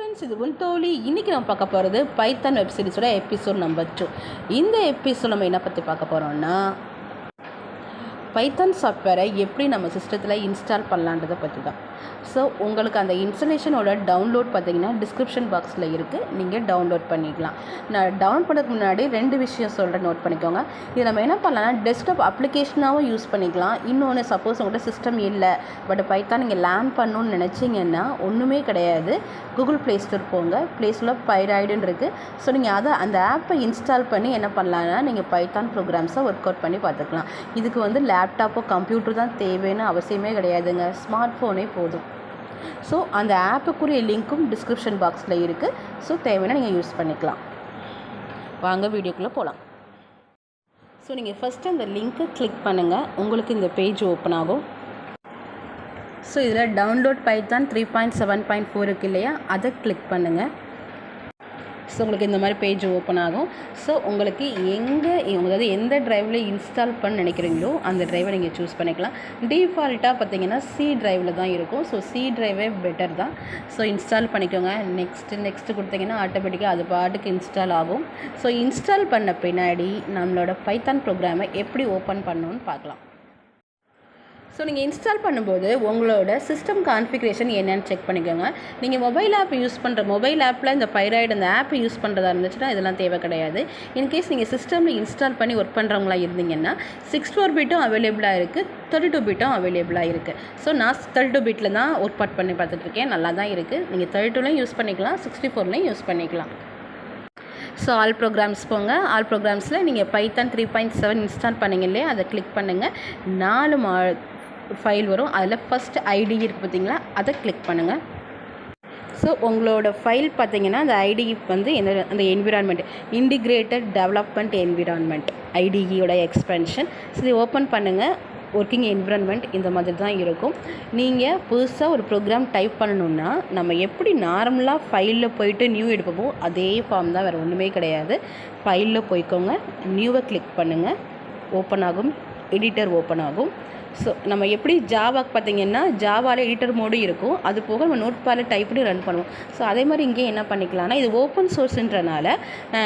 Friends, இது உன் தோழி. இன்றைக்கி நம்ம பார்க்க போகிறது பைத்தான் வெப் சீரிஸோட எபிசோட் நம்பர் 2. இந்த எபிசோட் நம்ம என்ன பற்றி பார்க்க போகிறோம்னா, பைத்தான் சாஃப்ட்வேரை எப்படி நம்ம சிஸ்டத்தில் இன்ஸ்டால் பண்ணலான்றதை பற்றி தான். ஸோ உங்களுக்கு அந்த இன்ஸ்டலேஷனோட டவுன்லோட் பார்த்திங்கன்னா டிஸ்கிரிப்ஷன் பாக்ஸில் இருக்குது, நீங்கள் டவுன்லோட் பண்ணிக்கலாம். நான் டவுன்லோட் பண்ணுறதுக்கு முன்னாடி 2 விஷயம் சொல்கிறேன், நோட் பண்ணிக்கோங்க. இது நம்ம என்ன பண்ணலாம்னா டெஸ்க்டாப் அப்ளிகேஷனாகவும் யூஸ் பண்ணிக்கலாம். இன்னொன்று, சப்போஸ் உங்கள்கிட்ட சிஸ்டம் இல்லை பட் பைத்தான் நீங்கள் லேர்ன் பண்ணணுன்னு நினச்சிங்கன்னா ஒன்றுமே கிடையாது. கூகுள் ப்ளே ஸ்டோர் போங்க, ப்ளே ஸ்டோரில் பைராய்டுன்னு இருக்குது. ஸோ நீங்கள் அந்த ஆப்பை இன்ஸ்டால் பண்ணி என்ன பண்ணலான்னா நீங்கள் பைத்தான் ப்ரோக்ராம்ஸை ஒர்க் அவுட் பண்ணி பார்த்துக்கலாம். இதுக்கு வந்து லேப்டாப்போ கம்ப்யூட்டர் தான் தேவைன்னு அவசியமே கிடையாதுங்க, ஸ்மார்ட் ஃபோனே போதும். ஸோ அந்த ஆப்புக்குரிய லிங்க்கும் டிஸ்கிரிப்ஷன் பாக்ஸில் இருக்குது. ஸோ தேவைன்னா நீங்கள் யூஸ் பண்ணிக்கலாம். வாங்க வீடியோக்குள்ளே போகலாம். ஸோ நீங்கள் ஃபஸ்ட்டு அந்த லிங்க்கை கிளிக் பண்ணுங்கள், உங்களுக்கு இந்த பேஜ் ஓப்பன் ஆகும். ஸோ இதில் டவுன்லோட் பைத்தான் 3.7.4 இருக்குது இல்லையா, அதை கிளிக் பண்ணுங்கள். ஸோ உங்களுக்கு இந்த மாதிரி பேஜ் ஓப்பன் ஆகும். ஸோ உங்களுக்கு அதாவது எந்த ட்ரைவில் இன்ஸ்டால் பண்ண நினைக்கிறீங்களோ அந்த ட்ரைவை நீங்கள் சூஸ் பண்ணிக்கலாம். டிஃபால்ட்டாக பார்த்தீங்கன்னா சி ட்ரைவில் தான் இருக்கும். ஸோ சி ட்ரைவே பெட்டர் தான். ஸோ இன்ஸ்டால் பண்ணிக்கோங்க. நெக்ஸ்ட்டு கொடுத்தீங்கன்னா ஆட்டோமேட்டிக்காக அது பாட்டுக்கு இன்ஸ்டால் ஆகும். ஸோ இன்ஸ்டால் பண்ண பின்னாடி நம்மளோட பைத்தான் ப்ரோக்ராமை எப்படி ஓப்பன் பண்ணணும்னு பார்க்கலாம். ஸோ நீங்கள் இன்ஸ்டால் பண்ணும்போது உங்களோட சிஸ்டம் கான்ஃபிகரேஷன் என்னென்னு செக் பண்ணிக்கோங்க. நீங்கள் மொபைல் ஆப் யூஸ் பண்ணுற மொபைல் ஆப்பில் இந்த பைராய்டு அந்த ஆப் யூஸ் பண்ணுறதா இருந்துச்சுன்னா இதெல்லாம் தேவை கிடையாது. இன்கேஸ் நீங்கள் சிஸ்டமில் இன்ஸ்டால் பண்ணி ஒர்க் பண்ணுறவங்களா இருந்தீங்கன்னா 64 பிட்டும் அவைலபிளாக இருக்குது, 32 பிட்டும் அவைலபிளாக இருக்குது. ஸோ நான் 32 பிட்டில் தான் ஒர்க் அவுட் பண்ணி பார்த்துட்ருக்கேன், நல்லா தான் இருக்குது. நீங்கள் 32லையும் யூஸ் பண்ணிக்கலாம், 64லையும் யூஸ் பண்ணிக்கலாம். ஸோ ஆல் ப்ரோக்ராம்ஸ் போங்க. ஆல் ப்ரோக்ராம்ஸில் நீங்கள் பைத்தான் 3.7 இன்ஸ்டால் பண்ணிங்க இல்லையா, அதை கிளிக் பண்ணுங்கள். 4 ஃபைல் வரும். அதில் ஃபஸ்ட்டு ஐடி இருக்குது பார்த்தீங்களா, அதை கிளிக் பண்ணுங்கள். ஸோ உங்களோட ஃபைல் பார்த்தீங்கன்னா அந்த ஐடி வந்து அந்த என்விரான்மெண்ட் இன்டிகிரேட்டட் டெவலப்மெண்ட் என்விரான்மெண்ட் ஐடியோட எக்ஸ்பென்ஷன். ஸோ இதை ஓப்பன் பண்ணுங்கள். ஒர்க்கிங் என்விரான்மெண்ட் இந்த மாதிரி தான் இருக்கும். நீங்கள் புதுசாக ஒரு ப்ரோக்ராம் டைப் பண்ணணுன்னா நம்ம எப்படி நார்மலாக ஃபைலில் போயிட்டு நியூ எடுப்போமோ அதே ஃபார்ம் தான், வேறு ஒன்றுமே கிடையாது. ஃபைலில் போய்க்கோங்க, நியூவை கிளிக் பண்ணுங்கள், ஓப்பன் ஆகும், எடிட்டர் ஓப்பன் ஆகும். ஸோ நம்ம எப்படி ஜாவாக்கு பார்த்திங்கன்னா ஜாவாவில் எடிட்டர் மோடும் இருக்கும், அது போக நம்ம நோட்பேடில் டைப் பண்ணி ரன் பண்ணுவோம். ஸோ அதே மாதிரி இங்கே என்ன பண்ணிக்கலாம்னா, இது ஓப்பன் சோர்ஸுன்றனால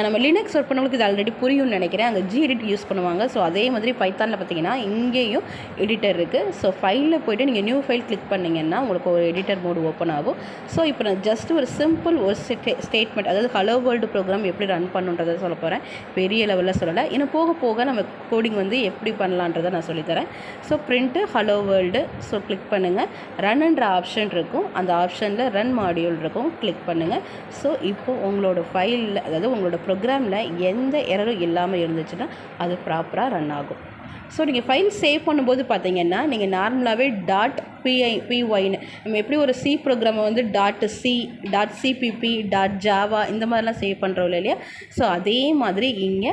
நம்ம லினக்ஸ் ஒர்க் பண்ணவங்களுக்கு இது ஆல்ரெடி புரியும்னு நினைக்கிறேன். அங்கே எடிட் யூஸ் பண்ணுவாங்க. ஸோ அதே மாதிரி பைத்தானில் பார்த்திங்கன்னா இங்கேயும் எடிட்டர் இருக்குது. ஸோ ஃபைலில் போய்ட்டு நீங்கள் நியூ ஃபைல் கிளிக் பண்ணிங்கன்னா உங்களுக்கு ஒரு எடிட்டர் மோடு ஓப்பன் ஆகும். ஸோ இப்போ நான் ஜஸ்ட் ஒரு சிம்பிள் ஒரு ஸ்டேட்மெண்ட், அதாவது ஹலோ வேர்ல்டு ப்ரோக்ராம் எப்படி ரன் பண்ணுன்றதை சொல்ல போகிறேன். பெரிய லெவலில் சொல்லலை, இன்னும் போக போக நம்ம கோடிங் வந்து எப்படி பண்ணலான்றதை நான் சொல்லித்தரேன். So print hello world. So click பண்ணுங்கள். ரன்ன்ற ஆப்ஷன் இருக்கும், அந்த ஆப்ஷனில் ரன் மாடியூல் இருக்கும், கிளிக் பண்ணுங்கள். ஸோ இப்போது உங்களோட ஃபைலில், அதாவது உங்களோட ப்ரோக்ராமில் எந்த எரரும் இல்லாமல் இருந்துச்சுன்னா அது ப்ராப்பராக ரன் ஆகும். ஸோ நீங்கள் ஃபைல் சேவ் பண்ணும்போது பார்த்தீங்கன்னா நீங்கள் நார்மலாகவே .pyன்னு நம்ம எப்படி ஒரு சி ப்ரோக்ராமை வந்து .c .cpp .java இந்த மாதிரிலாம் சேவ் பண்ணுறோம் இல்லையா. ஸோ அதே மாதிரி இங்கே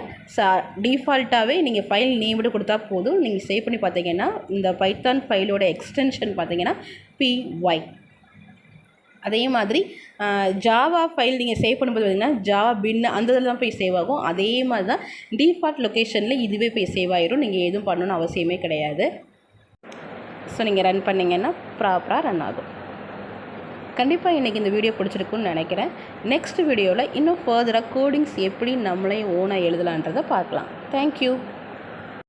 டிஃபால்ட்டாகவே நீங்கள் ஃபைல் நேம்டு கொடுத்தா போதும். நீங்கள் சேவ் பண்ணி பார்த்தீங்கன்னா இந்த பைத்தான் ஃபைலோட எக்ஸ்டென்ஷன் பார்த்தீங்கன்னா py. அதே மாதிரி ஜாவா ஃபைல் நீங்கள் சேவ் பண்ணும்போது பார்த்திங்கன்னா ஜாவா பின் அந்த இதில் தான் போய் சேவ் ஆகும். அதே மாதிரி தான் டிஃபால்ட் லொக்கேஷனில் இதுவே போய் சேவ் ஆகிரும். நீங்கள் எதுவும் பண்ணணும்னு அவசியமே கிடையாது. ஸோ நீங்கள் ரன் பண்ணிங்கன்னா ப்ராப்பராக ரன் ஆகும். கண்டிப்பாக இன்றைக்கி இந்த வீடியோ பிடிச்சிருக்குன்னு நினைக்கிறேன். நெக்ஸ்ட் வீடியோவில் இன்னும் ஃபர்தராக கோடிங்ஸ் எப்படி நம்மளே ஓனாக எழுதலான்றதை பார்க்கலாம். தேங்க்யூ.